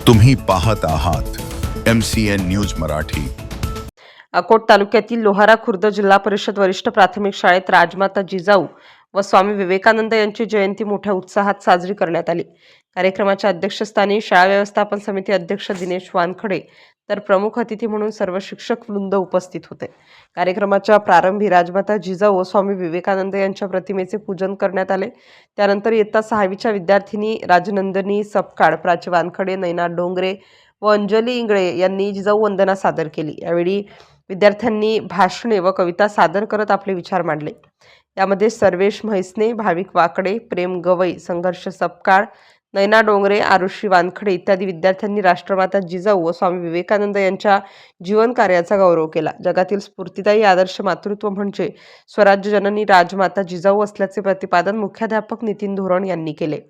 तुम्ही पाहत आहात MCN न्यूज मराठी। अकोट तालुक्यातील लोहारा खुर्द जिल्हा परिषद वरिष्ठ प्राथमिक शाळेत राजमाता जिजाऊ व स्वामी विवेकानंद यांची जयंती मोठ्या उत्साहात साजरी करण्यात आली। कार्यक्रमाच्या अध्यक्षस्थानी शाळा व्यवस्थापन समिती अध्यक्ष दिनेश वानखडे तर प्रमुख अतिथी म्हणून सर्व शिक्षक वृंद उपस्थित होते। कार्यक्रमाच्या प्रारंभी राजमाता जिजाऊ व स्वामी विवेकानंद यांच्या प्रतिमेचे पूजन करण्यात आले। त्यानंतर इयत्ता 6वीच्या विद्यार्थिनी राजनंदिनी सपकाळ, प्राची वानखडे, नैना डोंगरे व अंजली इंगळे यांनी जिजाऊ वंदना सादर केली। यावेळी विद्यार्थ्यांनी भाषणे व कविता सादर करत आपले विचार मांडले। यामध्ये सर्वेश म्हैसने, भाविक वाकडे, प्रेम गवई, संघर्ष सपकाळ, नैना डोंगरे, आरुषी वानखडे इत्यादी विद्यार्थ्यांनी राष्ट्रमाता जिजाऊ व स्वामी विवेकानंद यांच्या जीवन कार्याचा गौरव केला। जगातील स्फूर्तिदायी आदर्श मातृत्व म्हणजे स्वराज्य जननी राजमाता जिजाऊ असल्याचे प्रतिपादन मुख्याध्यापक नितीन धोरण यांनी केले।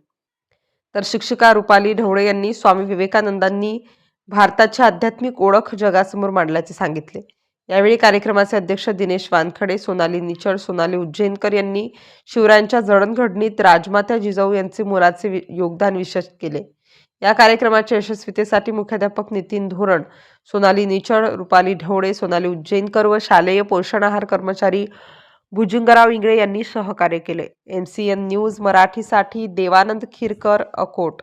तर शिक्षिका रुपाली ढवळे यांनी स्वामी विवेकानंदांनी भारताची आध्यात्मिक ओळख जगासमोर मांडल्याचे सांगितले। यावेळी कार्यक्रमाचे अध्यक्ष दिनेश वानखडे, सोनाली निचळ, सोनाली उज्जैनकर यांनी शिवरायांच्या जडणघडणीत राजमाता जिजाऊ यांचे मोलाचे योगदान विशद केले। या कार्यक्रमाच्या यशस्वीतेसाठी मुख्याध्यापक नितीन धोरण, सोनाली निचळ, रुपाली ढवळे, सोनाली उज्जैनकर व शालेय पोषण आहार कर्मचारी भुजंगराव इंगळे यांनी सहकार्य केले। MCN न्यूज मराठीसाठी देवानंद खिरकर, अकोट।